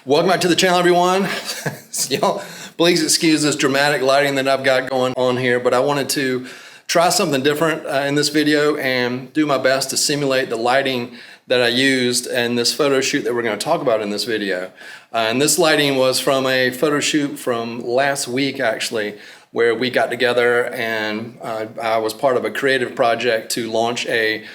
Welcome back to the channel, everyone. Y'all, please excuse this dramatic lighting that I've got going on here, but I wanted to try something different in this video and do my best to simulate the lighting that I used in this photo shoot that we're going to talk about in this video. And this lighting was from a photo shoot from last week, actually, where we got together and I was part of a creative project to launch a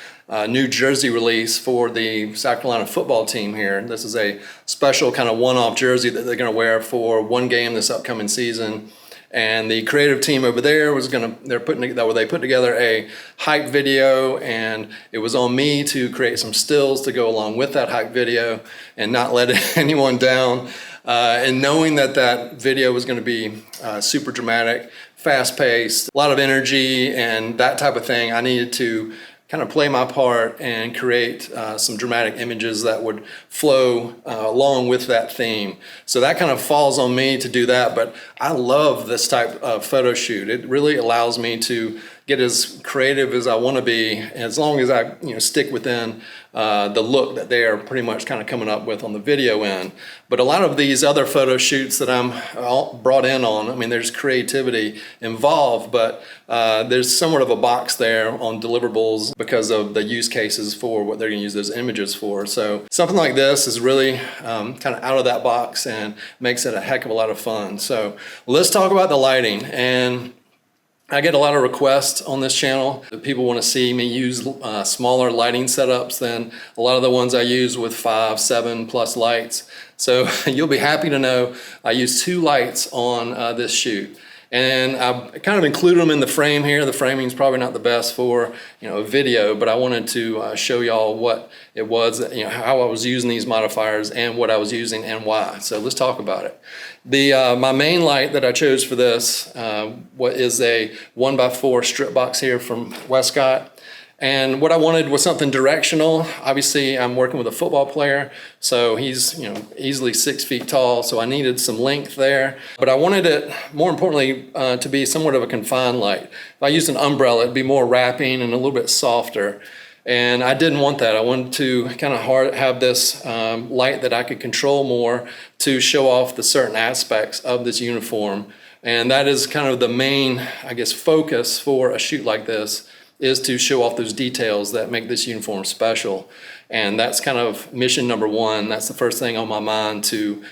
new jersey release for the South Carolina football team here. This is a special kind of one-off jersey that they're going to wear for one game this upcoming season. And the creative team over there was they put together a hype video, and it was on me to create some stills to go along with that hype video and not let anyone down. And knowing that that video was going to be super dramatic, fast-paced, a lot of energy and that type of thing, I needed to kind of play my part and create some dramatic images that would flow along with that theme. So that kind of falls on me to do that, but I love this type of photo shoot. It really allows me to get as creative as I want to be, as long as I stick within the look that they are pretty much kind of coming up with on the video end. But a lot of these other photo shoots that I'm brought in on, I mean, there's creativity involved, but there's somewhat of a box there on deliverables because of the use cases for what they're going to use those images for. So something like this is really kind of out of that box and makes it a heck of a lot of fun. So let's talk about the lighting. And I get a lot of requests on this channel that people want to see me use smaller lighting setups than a lot of the ones I use with 5, 7 plus lights. So you'll be happy to know I use 2 lights on this shoot. And I kind of included them in the frame here. The framing is probably not the best for a video, but I wanted to show y'all what it was, how I was using these modifiers and what I was using and why. So let's talk about it. My main light that I chose for this is a 1x4 strip box here from Westcott. And what I wanted was something directional. Obviously, I'm working with a football player, so he's easily 6 feet tall, so I needed some length there. But I wanted it, more importantly, to be somewhat of a confined light. If I used an umbrella, it'd be more wrapping and a little bit softer. And I didn't want that. I wanted to kind of have this light that I could control more to show off the certain aspects of this uniform. And that is kind of the main, I guess, focus for a shoot like this, is to show off those details that make this uniform special. And that's kind of mission number 1. That's the first thing on my mind to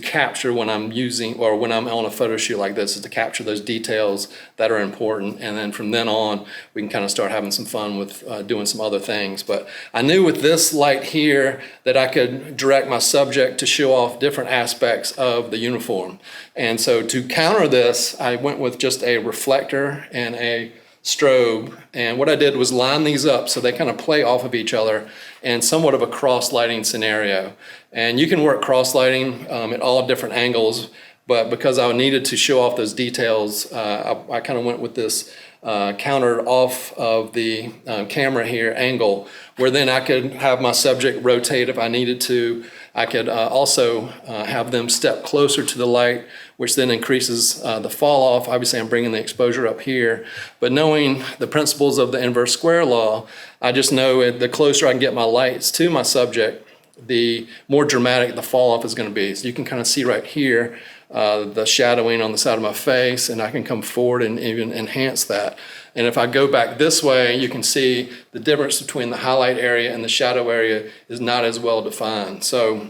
capture when I'm using, or when I'm on a photo shoot like this, is to capture those details that are important. And then from then on, we can kind of start having some fun with doing some other things. But I knew with this light here that I could direct my subject to show off different aspects of the uniform. And so to counter this, I went with just a reflector and a strobe, and what I did was line these up so they kind of play off of each other in somewhat of a cross lighting scenario. And you can work cross lighting at all different angles, but because I needed to show off those details, I kind of went with this countered off of the camera here angle, where then I could have my subject rotate if I needed to. I could also have them step closer to the light, which then increases the fall off. Obviously, I'm bringing the exposure up here, but knowing the principles of the inverse square law, I just know the closer I can get my lights to my subject, the more dramatic the fall off is going to be. So you can kind of see right here the shadowing on the side of my face, and I can come forward and even enhance that. And if I go back this way, you can see the difference between the highlight area and the shadow area is not as well defined. So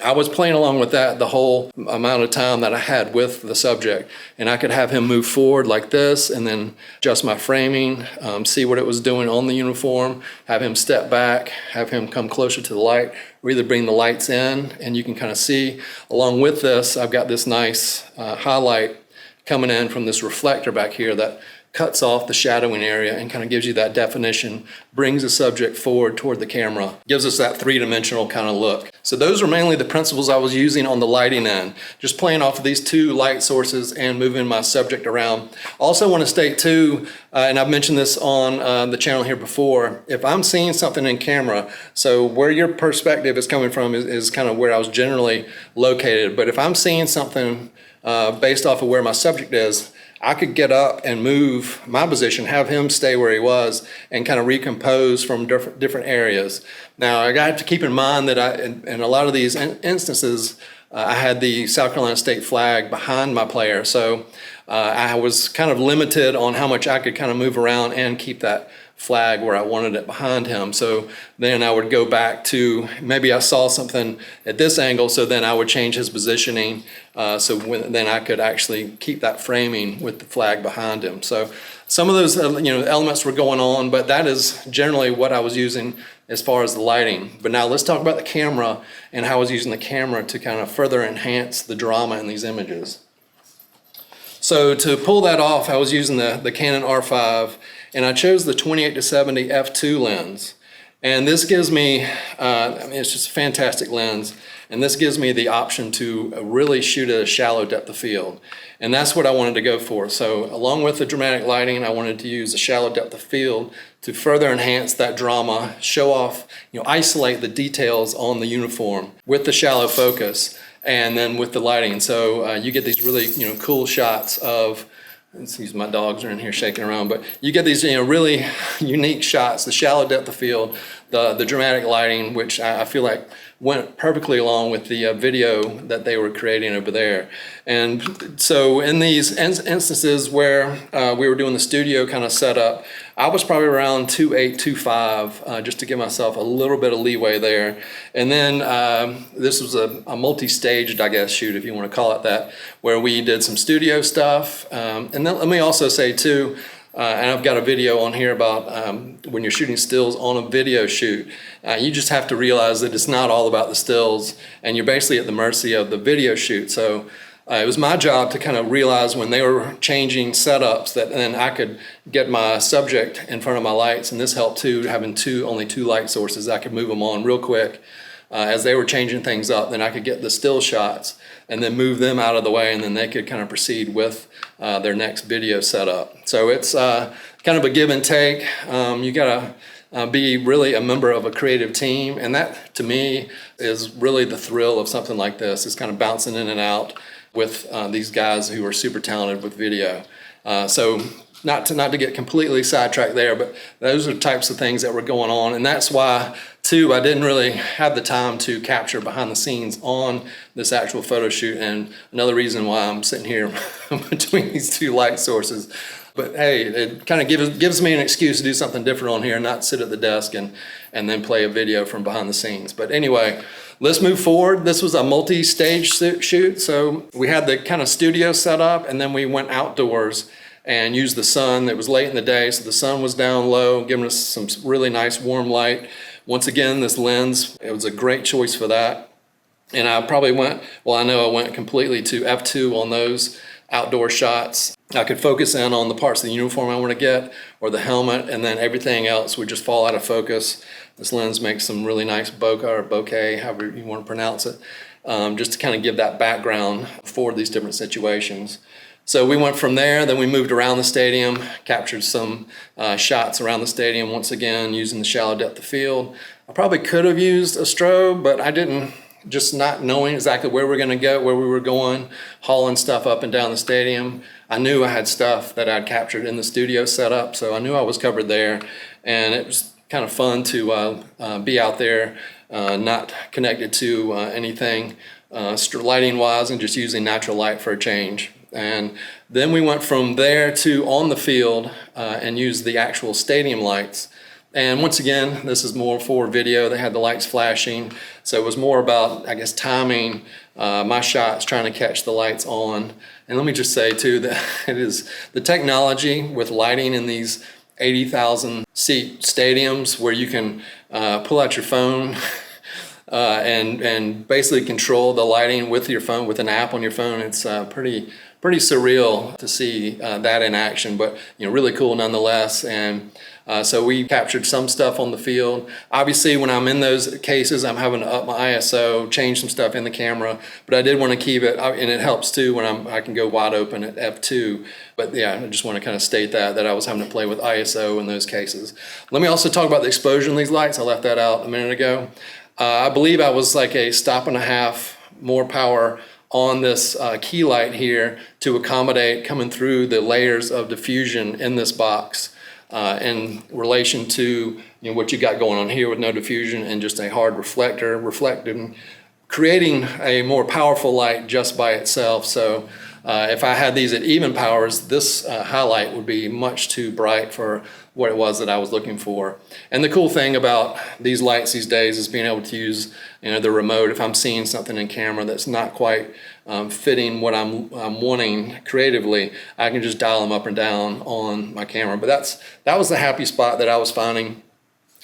I was playing along with that the whole amount of time that I had with the subject, and I could have him move forward like this and then adjust my framing, see what it was doing on the uniform, have him step back, have him come closer to the light, or either bring the lights in, and you can kind of see along with this, I've got this nice highlight coming in from this reflector back here that cuts off the shadowing area and kind of gives you that definition, brings the subject forward toward the camera, gives us that 3-dimensional kind of look. So those are mainly the principles I was using on the lighting end, just playing off of these 2 light sources and moving my subject around. Also want to state too, and I've mentioned this on the channel here before, if I'm seeing something in camera, so where your perspective is coming from is kind of where I was generally located, but if I'm seeing something based off of where my subject is, I could get up and move my position, have him stay where he was, and kind of recompose from different areas. Now, I have to keep in mind that in a lot of these instances, I had the South Carolina state flag behind my player, so I was kind of limited on how much I could kind of move around and keep that flag where I wanted it behind him. So then I would go back to, maybe I saw something at this angle, so then I would change his positioning, then I could actually keep that framing with the flag behind him. So some of those elements were going on, but that is generally what I was using as far as the lighting. But now let's talk about the camera and how I was using the camera to kind of further enhance the drama in these images. So to pull that off, I was using the Canon R5, and I chose the 28-70 f2 lens. And this gives me, it's just a fantastic lens, and this gives me the option to really shoot at a shallow depth of field. And that's what I wanted to go for. So along with the dramatic lighting, I wanted to use a shallow depth of field to further enhance that drama, show off, isolate the details on the uniform with the shallow focus, and then with the lighting. So you get these really cool shots of, excuse my dogs are in here shaking around, but you get these really unique shots, the shallow depth of field, the dramatic lighting, which I feel like went perfectly along with the video that they were creating over there. And so in these instances where we were doing the studio kind of setup, I was probably around 2.8, 2.5, just to give myself a little bit of leeway there. And then this was a multi-staged, I guess, shoot, if you want to call it that, where we did some studio stuff. And then let me also say too, and I've got a video on here about when you're shooting stills on a video shoot, you just have to realize that it's not all about the stills, and you're basically at the mercy of the video shoot. So it was my job to kind of realize when they were changing setups that then I could get my subject in front of my lights, and this helped too, having only two light sources. I could move them on real quick. As they were changing things up, then I could get the still shots and then move them out of the way, and then they could kind of proceed with their next video setup. So it's kind of a give and take. You gotta be really a member of a creative team, and that to me is really the thrill of something like this, is kind of bouncing in and out with these guys who are super talented with video. So not to get completely sidetracked there, but those are the types of things that were going on, and that's why too I didn't really have the time to capture behind the scenes on this actual photo shoot, and another reason why I'm sitting here between these two light sources. But hey, it kind of gives me an excuse to do something different on here, not sit at the desk and then play a video from behind the scenes. But anyway, let's move forward. This was a multi-stage shoot, so we had the kind of studio set up, and then we went outdoors and used the sun. It was late in the day, so the sun was down low, giving us some really nice warm light. Once again, this lens, it was a great choice for that. And I probably went completely to f2 on those outdoor shots. I could focus in on the parts of the uniform I want to get, or the helmet, and then everything else would just fall out of focus. This lens makes some really nice bokeh, or bokeh, however you want to pronounce it, just to kind of give that background for these different situations. So we went from there, then we moved around the stadium, captured some shots around the stadium, once again using the shallow depth of field. I probably could have used a strobe, but I didn't, just not knowing exactly where we're gonna go, where we were going, hauling stuff up and down the stadium. I knew I had stuff that I'd captured in the studio setup, so I knew I was covered there, and it was kind of fun to be out there, not connected to anything lighting wise, and just using natural light for a change. And then we went from there to on the field and used the actual stadium lights. And once again, this is more for video. They had the lights flashing. So it was more about, I guess, timing my shots, trying to catch the lights on. And let me just say too that it is the technology with lighting in these 80,000 seat stadiums where you can pull out your phone and basically control the lighting with your phone, with an app on your phone. It's pretty surreal to see that in action, but really cool nonetheless. And so we captured some stuff on the field. Obviously, when I'm in those cases, I'm having to up my ISO, change some stuff in the camera, but I did want to keep it, and it helps too when I can go wide open at f2. But yeah, I just want to kind of state that I was having to play with ISO in those cases. Let me also talk about the exposure in these lights. I left that out a minute ago. I believe I was like a 1.5 stops more power on this key light here to accommodate coming through the layers of diffusion in this box in relation to what you got going on here with no diffusion and just a hard reflector reflecting, creating a more powerful light just by itself. So if I had these at even powers, this highlight would be much too bright for what it was that I was looking for. And the cool thing about these lights these days is being able to use the remote. If I'm seeing something in camera that's not quite fitting what I'm wanting creatively, I can just dial them up and down on my camera. But that was the happy spot that I was finding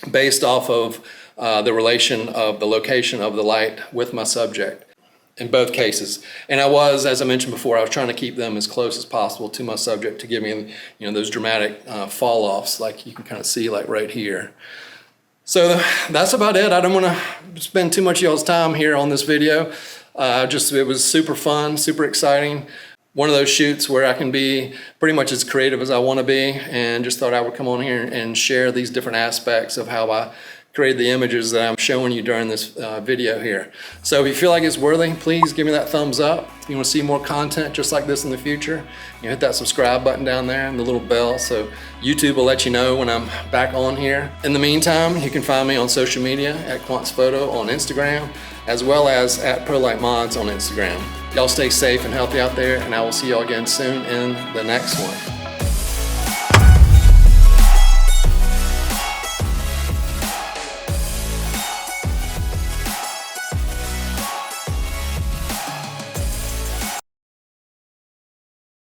based off of the relation of the location of the light with my subject in both cases. And I was, as I mentioned before, I was trying to keep them as close as possible to my subject to give me those dramatic fall-offs like you can kind of see like right here. So that's about it. I don't want to spend too much of y'all's time here on this video. It was super fun, super exciting. One of those shoots where I can be pretty much as creative as I want to be, and just thought I would come on here and share these different aspects of how I created the images that I'm showing you during this video here. So if you feel like it's worthy, please give me that thumbs up. If you want to see more content just like this in the future, hit that subscribe button down there and the little bell so YouTube will let you know when I'm back on here. In the meantime, you can find me on social media at quantzphoto on Instagram, as well as at ProLightMods on Instagram. Y'all stay safe and healthy out there, and I will see y'all again soon in the next one.